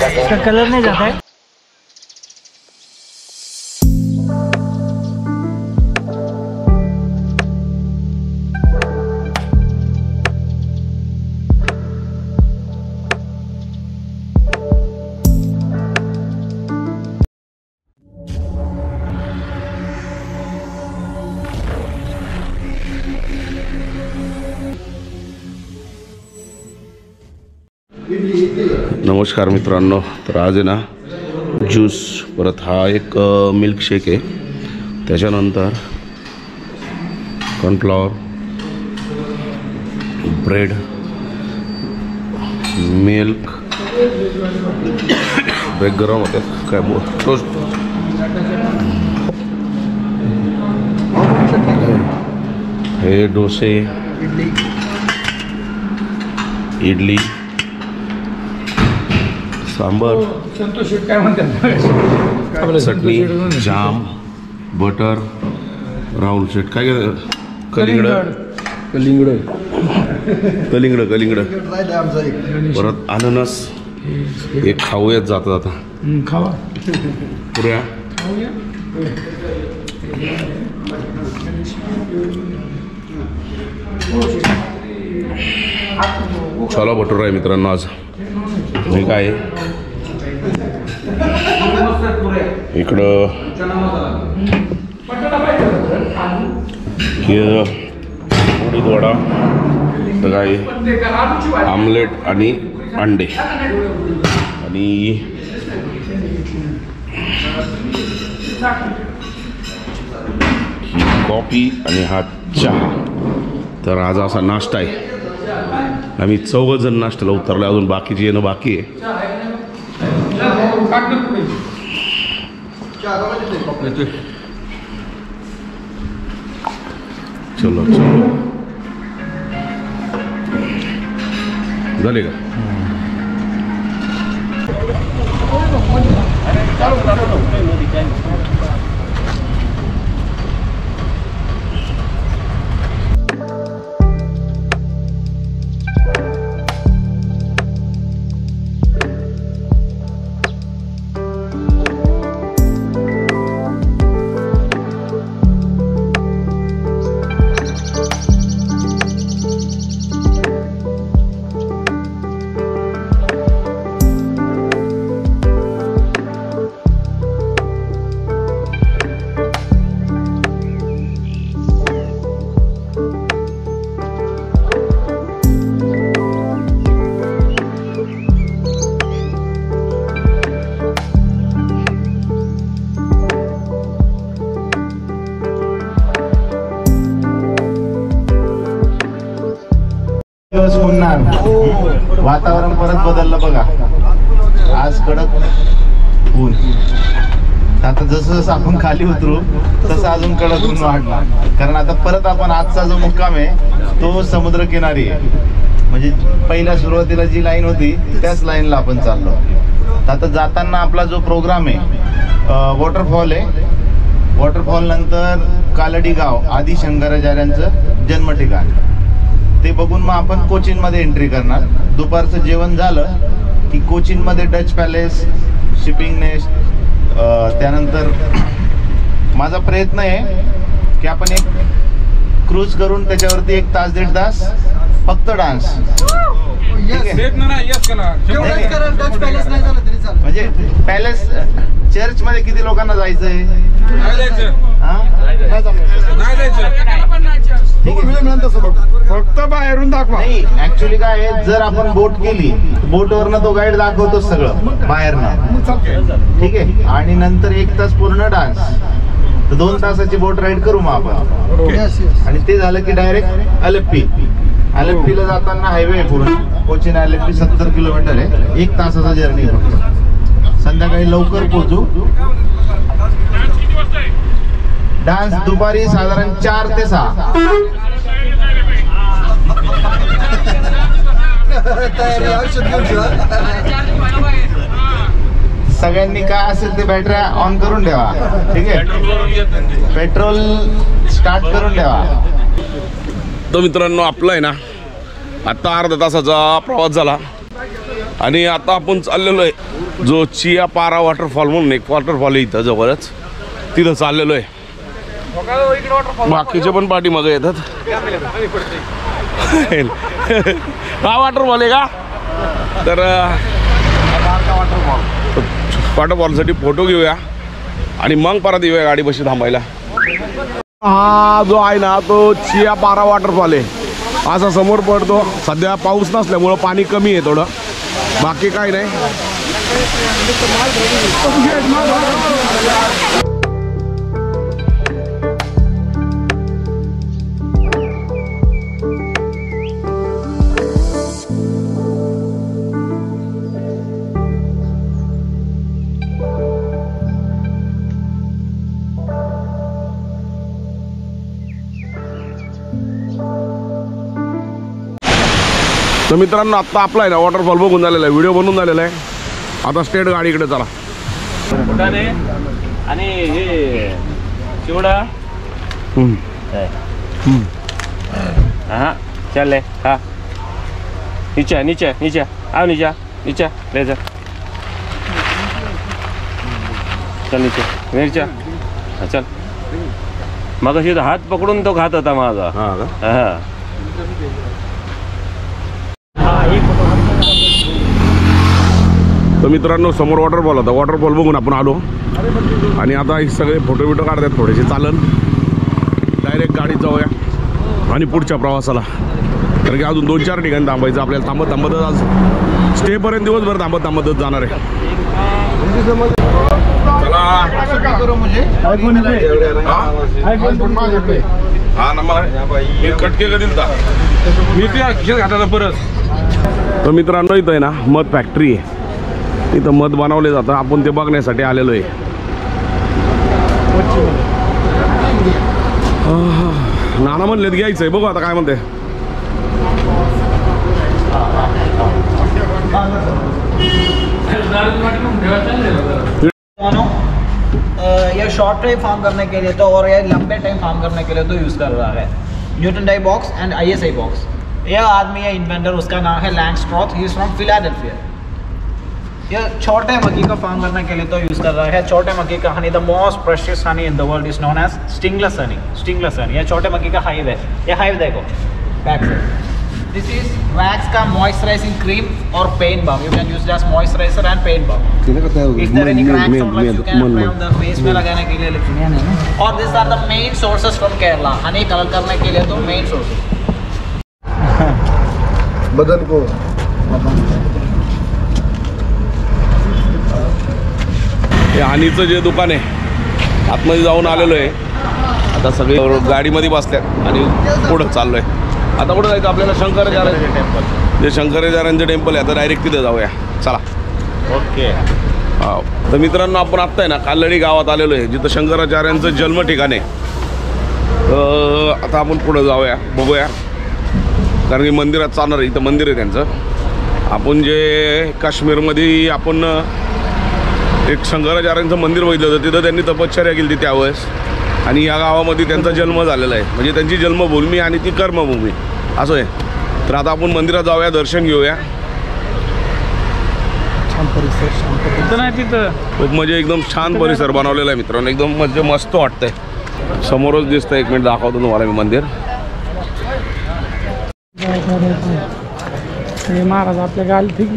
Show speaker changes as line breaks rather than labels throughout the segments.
इसका कलर नहीं जाता है।
नमस्कार मित्रांनो, तर आज आहे ना ज्यूस, परत हा एक मिल्कशेक आहे, त्याच्यानंतर कॉर्नफ्लॉवर, ब्रेड, मिल्क, ब्रेड गरम होते काय टोस्ट, हे डोसे, इडली, सांबर, चटणी, जाम, बटर, राहुल शेट काय कलिंगड, परत अननस, हे खाऊयात जाता जाता,
खावा
पुऱ्या, छोला भटुरा आहे मित्रांनो आज. हे काय इकडं हे उडीद वडा, तर काय आमलेट आणि अंडे आणि ही कॉफी आणि हा चहा. तर आज असा नाश्ता आहे. आम्ही 4 जण नाश्त्याला उतरलो, अजून बाकीचे येणं बाकी आहे. चलो चलो झाले का?
वातावरण परत बदललं बघा. आज कडक ऊन. आता जसं जसं आपण खाली उतरू तसं अजून कडक ऊन वाढणार, कारण आता परत आपण आजचा जो मुक्काम आहे तो समुद्रकिनारी आहे. म्हणजे पहिल्या सुरुवातीला जी लाईन होती त्याच लाईनला आपण चाललो. आता जाताना आपला जो प्रोग्राम आहे वॉटरफॉल आहे. वॉटरफॉल नंतर कालडी गाव, आदि शंकराचार्यांचं जन्मठिकाण, ते बघून मग आपण कोचीनमध्ये एंट्री करणार. दुपारचं जेवण झालं की कोचीनमध्ये डच पॅलेस, शिपिंग नेस्ट, त्यानंतर माझा प्रयत्न आहे की आपण एक क्रूज करून त्याच्यावरती 1 तास 1.5 तास फक्त डान्स. म्हणजे पॅलेस चर्चमध्ये किती लोकांना जायचंय?
फक्त बाहेरून दाखवा.
नाही, ऍक्च्युली काय आहे, जर आपण बोट केली, बोटवरनं तो गाईड दाखवतो सगळं बाहेरनं, ठीक आहे. आणि नंतर 1 तास पूर्ण डान्स, तर 2 तासाची बोट राईड करू मग आपण. आणि ते झालं की डायरेक्ट अलेप्पीला जाताना हायवे आहे पूर्ण. कोचीन अलेप्पी 70 किलोमीटर आहे. 1 तासाचा जर्नी फक्त. संध्याकाळी लवकर पोहोचू. डान्स दुपारी साधारण 4 ते 6. सगळ्यांनी काय असेल ते बॅटऱ्या ऑन करून ठेवा, ठीक आहे. पेट्रोल स्टार्ट करून ठेवा.
तर मित्रांनो, आपला आहे ना आता अर्धा तासाचा प्रवास झाला आणि आता आपण चाललेलो आहे जो चिया पारा वॉटरफॉल म्हणून एक वॉटरफॉल आहे इथं जवळच, तिथं चाललेलो आहे. बाकीचे पण पाठीमागे येतात. हा वॉटरफॉल आहे का? तर वॉटरफॉलसाठी फोटो घेऊया आणि मग परत येऊया गाडी बशी थांबायला. हा जो आहे ना तो चिया पारा वॉटरफॉल आहे, असा समोर पडतो. सध्या पाऊस नसल्यामुळं पाणी कमी आहे थोडं, बाकी काही नाही. तर मित्रांनो आत्ता आपला आहे ना वॉटरफॉल बघून झालेला आहे, व्हिडिओ बनवून झालेला आहे. आता स्टेट गाडीकडे चला.
आणि हे चिवडा हाँ चल हाँ नीचे नीचे नीचे आओ नीचे नीचे ले जा चल नीचे मिरच्या हाँ चल मग अशी हात पकडून तो खात होता माझा. हाँ
तर मित्रांनो समोर वॉटरफॉल होता, वॉटरफॉल बघून आपण आलो आणि आता हे सगळे फोटो बिटो काढतात. थोडेसे चालन डायरेक्ट गाडीत जाऊया आणि पुढच्या प्रवासाला. कारण की अजून 2-4 ठिकाणी थांबायचं आपल्याला. थांबतच आज स्टेपर्यंत दिवसभर थांबतच जाणार आहे. हा नंबर कटके का दिलता मी ते घाटाचा परत. तर मित्रांनो इथं आहे ना मध फॅक्टरी आहे, इथं मध बनवले जातं. आपण ते बघण्यासाठी आलेलो आहे. नाना म्हणलेत घ्यायचंय, बघू आता काय म्हणते.
ये शॉर्ट टाइम फार्म करने के लिए तो और ये लंबे टाइम फार्म करने के लिए तो यूज़ कर रहा है Newton die box and ISI box. यह आदमी है इन्वेंटर, उसका नाम है Langstroth, he is from Philadelphia. ये छोटे मक्खी का फार्म करने के लिए तो यूज़ कर रहा है. छोटे मक्खी का honey, the most precious honey in the world is known as stingless honey. Stingless honey ये छोटे मक्खी का हाइव है. ये हाइव देखो बैक से. दिस इज वैक्स का मॉइस्चराइजिंग क्रीम और pain balm. You can use just moisturiser and pain balm. If there any cracks on like you can apply on the face में लगाने के लिए. और this are the main sources from Kerala. Honey colour करने के लिए तो main sources
बदन को
हे हानीचं जे दुकान आहे आतमध्ये जाऊन आलेलो आहे. आता सगळे गाडीमध्ये बसल्यात आणि पुढं चाललो आहे. आता कुठं जायचं आपल्याला? शंकराचार्यांचं टेम्पल. जे शंकराचार्यांचं टेम्पल आहे आता डायरेक्ट तिथे जाऊया. चला
ओके.
हा तर मित्रांनो आपण आत्ता आहे ना कालडी गावात आलेलो आहे, जिथं शंकराचार्यांचं जन्म ठिकाण आहे. आता आपण पुढं जाऊया, बघूया. कारण की मंदिरात चालणार आहे, इथं मंदिर आहे त्यांचं. आपण जे काश्मीरमध्ये आपण एक शंकराचार्यांचं मंदिर बघितलं होतं, तिथं त्यांनी तपश्चर्या केली त्यावेळेस. आणि या गावामध्ये त्यांचा जन्म झालेला आहे, म्हणजे त्यांची जन्मभूमी आणि ती कर्मभूमी असं आहे. तर आता आपण मंदिरात जाऊया, दर्शन घेऊया. खूप म्हणजे एकदम छान परिसर बनवलेला आहे मित्रांनो, एकदम म्हणजे मस्त वाटतंय. समोरच दिसतंय, 1 मिनिट दाखवतो तुम्हाला मी मंदिर.
महाराज आपल्या गाल ठीक.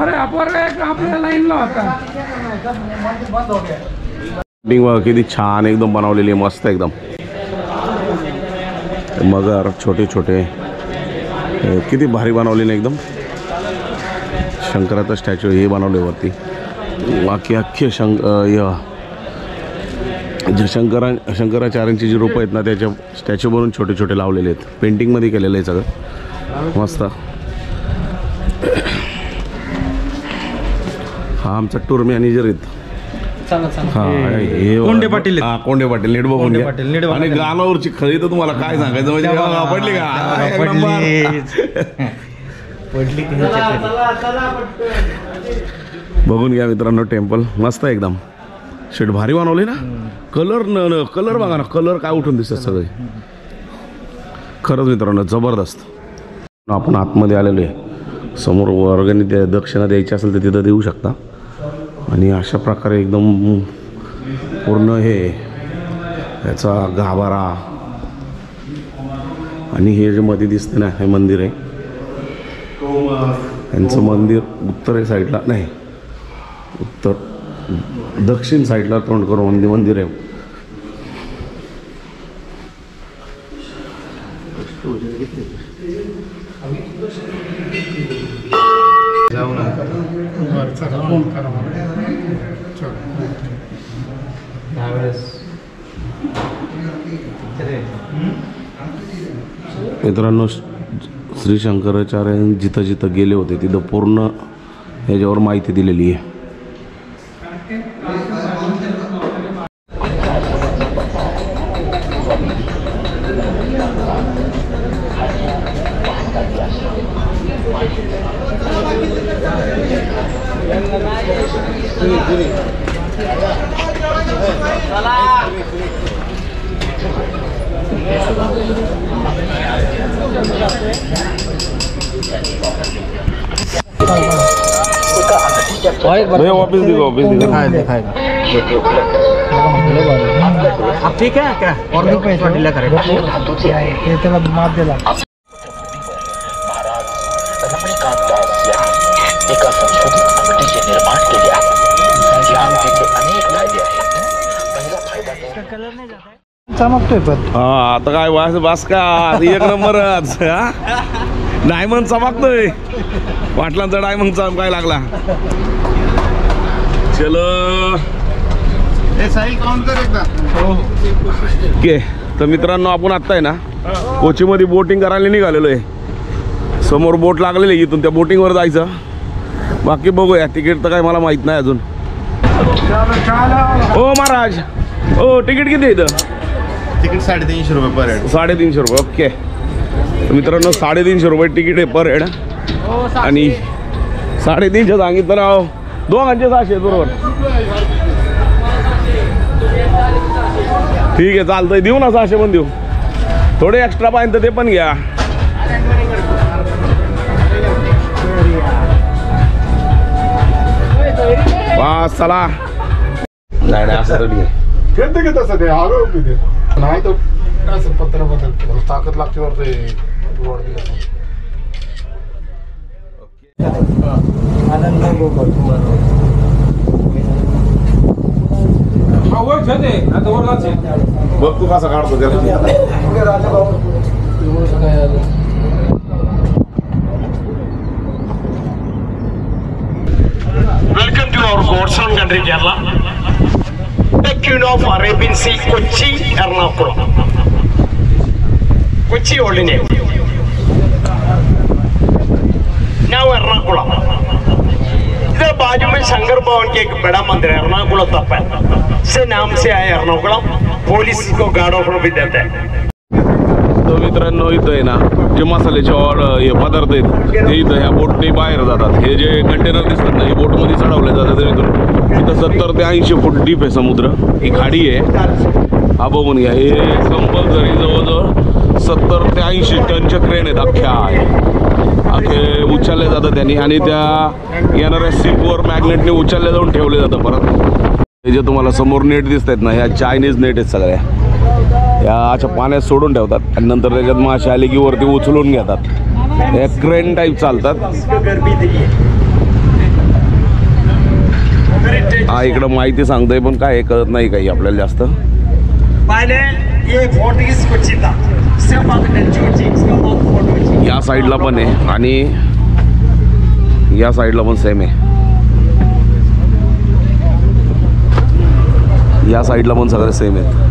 अरे आपल्या लाईनला होता.
किती छान एकदम बनवलेली आहे, मस्त एकदम. मगर छोटे छोटे किती भारी बनवलेले एकदम. शंकराचं स्टॅच्यू हे बनवले वरती. बाकी अख्खे जे शंकराचार्यांची जी रूपं आहेत ना त्याच्या स्टॅच्यू बनवून छोटे छोटे लावलेले आहेत. पेंटिंगमध्ये केलेलं आहे सगळं मस्त. हा आमचा टूर मॅनेजर आहेत. कोंडे पाटील. हा कोंडे पाटील. नीट बघून घ्या. आणि गालावरची खळी तर तुम्हाला काय सांगायचं, म्हणजे पडली का बघून घ्या मित्रांनो. टेम्पल मस्त आहे एकदम. शेट भारी बनवले ना. कलर बघा ना, कलर काय उठून दिसतात सगळे. खरंच मित्रांनो जबरदस्त. आपण आतमध्ये आलेलो आहे. समोर वर्गणी दक्षिणा द्यायची असेल तर तिथं देऊ शकता. आणि अशा प्रकारे एकदम पूर्ण हे याचा गाभारा आणि हे जे मध्ये दिसतं ना हे मंदिर आहे. यांचं मंदिर उत्तर साईडला नाही, दक्षिण साईडला तोंड करून मंदिर आहे. मित्रांनो, श्री शंकराचार्य जिथं जिथं गेले होते तिथं पूर्ण ह्याच्यावर माहिती दिलेली आहे. ऑफिस दिखो
अब ठीक है क्या और भी पैसा डिले करेगा माफ दिला. रमणीकांतदास यांनी एका संशोधित अगदीचे निर्माण केले आहे. या अगदीचे अनेक फायदे आहेत. पहिला फायदा कलर नाही जात आहे, चमकतोय पण.
हा आता काय वास का एक नंबरच. डायमंड चमकतोय, पाटलांचा डायमंड चमकाय लागला. चलो
काउंट कर एकदा.
ओके, तर मित्रांनो आपण आत्ता आहे ना कोचीमध्ये बोटिंग करायला निघालेलो आहे. समोर बोट लागलेली आहे, इथून त्या बोटिंगवर जायचं. बाकी बघूया, तिकीट तर काय मला माहीत नाही अजून. ओ महाराज, ओ तिकीट किती आहे इथं?
तिकीट 350 रुपये पर हेड.
350 रुपये. ओके, तर मित्रांनो 350 रुपये तिकीट आहे पर हेड. आणि 350 सांगितलं ना, दोघांचे 600 बरोबर. ठीक आहे, चालतंय, देऊ ना 600 पण देऊ. थोडे एक्स्ट्रा पाहिजे ते पण घ्या. बस चला. नाही नाही असं तरी
खेळते की तसं ते आलो किती नाही तो असं पत्र बदल ताकद लागते वरते.
बघ तू कसा काढतो त्याला.
Welcome to our Godson country, Kerala. The Queen of Arabian Sea, Kochi, Ernakulam. Kochi old name. Now Ernakulam. इधर बाजू में शंकर भवन के एक बड़ा मंदिर है, एर्नाकुलम तप है, से नाम से आया एर्नाकुलम. पुलिस को गार्ड ऑफ भी देते हैं.
तो मित्रांनो इथं आहे ना जे मसाल्याचे हे पदार्थ आहेत ते इथं ह्या बोटने बाहेर जातात. हे जे कंटेनर दिसतात ना हे बोटमध्ये चढवले जातात. इथून इथं 70 ते 80 फूट डीप आहे समुद्र. ही खाडी आहे, हा बघून घ्या. हे कंपल्सरी जवळजवळ 70 ते 80 टनच्या क्रेन आहेत अख्खे उचलले जातात त्यांनी. आणि त्या येणाऱ्या सीपवर मॅग्नेटने उचलले जाऊन ठेवले जातं परत. हे जे तुम्हाला समोर नेट दिसत आहेत ना ह्या चायनीज नेट आहेत सगळ्या. या अशा पाण्यात सोडून ठेवतात आणि नंतर त्याच्यात मासे आले की वरती उचलून घेतात. हे क्रेन टाईप चालतात. हा इकडं माहिती सांगतोय पण काय कळत नाही काही आपल्याला जास्त. या साईडला पण आहे आणि या साईडला पण सेम आहे. या साईडला पण सगळे सेम आहेत.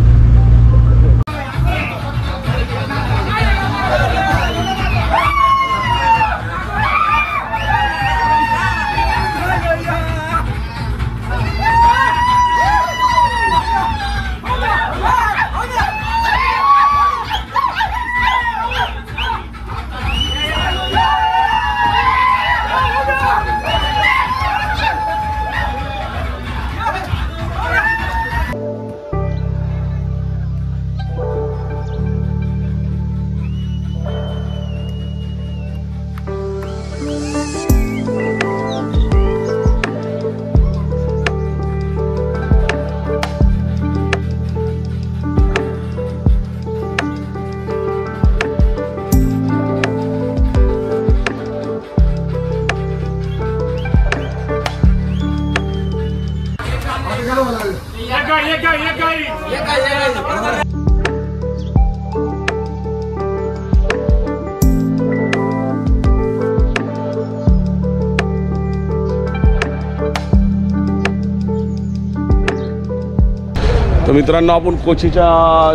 तर मित्रांनो, आपण कोचीच्या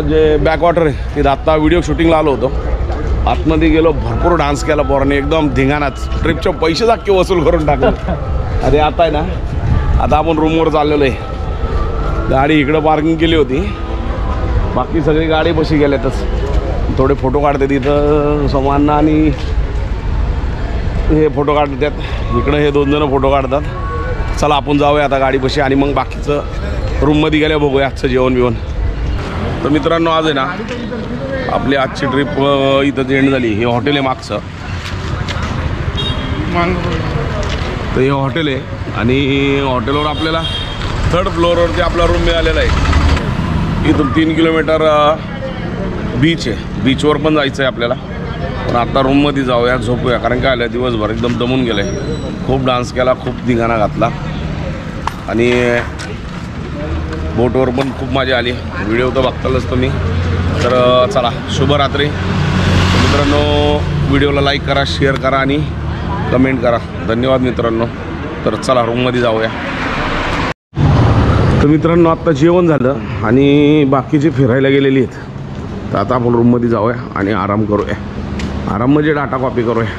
जे बॅकवॉटर आहे तिथं आत्ता व्हिडिओ शूटिंगला आलो होतो. आतमध्ये गेलो, भरपूर डान्स केला पोरांनी, एकदम धिंगाणाच. ट्रिपचे पैसे अख्खे वसूल करून टाकले. अरे आता आहे ना, आता आपण रूमवर चाललेलो आहे. गाडी इकडं पार्किंग केली होती, बाकी सगळी गाडी बशी गेल्यातच. थोडे फोटो काढते तिथं सोमांना आणि हे फोटो काढतात. इकडं हे 2 जण फोटो काढतात. चला आपण जाऊया आता गाडी बशी आणि मग बाकीचं रूममध्ये गेल्या बघूया आजचं जेवण बिवण. तर मित्रांनो, आज आहे ना आपली आजची ट्रिप इथं एंड झाली. हे हॉटेल आहे मागचं, तर हे हॉटेल आहे आणि हॉटेलवर आपल्याला 3rd फ्लोअरवरती आपला रूम मिळालेला आहे. इथून 3 किलोमीटर बीच आहे, बीचवर पण जायचं आहे आपल्याला. पण आता रूममध्ये जाऊया, झोपूया, कारण काय आलं दिवसभर एकदम दमून गेलं आहे. खूप डान्स केला, खूप धिंगाणा घातला आणि बोटवर पण खूप मजा आली. व्हिडिओ तर बघतालच तुम्ही. तर चला, शुभरात्री मित्रांनो. व्हिडिओला लाईक करा, शेअर करा आणि कमेंट करा. धन्यवाद मित्रांनो. तर चला रूममध्ये जाऊया. तर मित्रांनो, आत्ता जेवण झालं आणि बाकीचे फिरायला गेलेली आहेत. तर आता आपण रूममध्ये जाऊया आणि आराम करूया. आराम म्हणजे डाटा कॉपी करूया.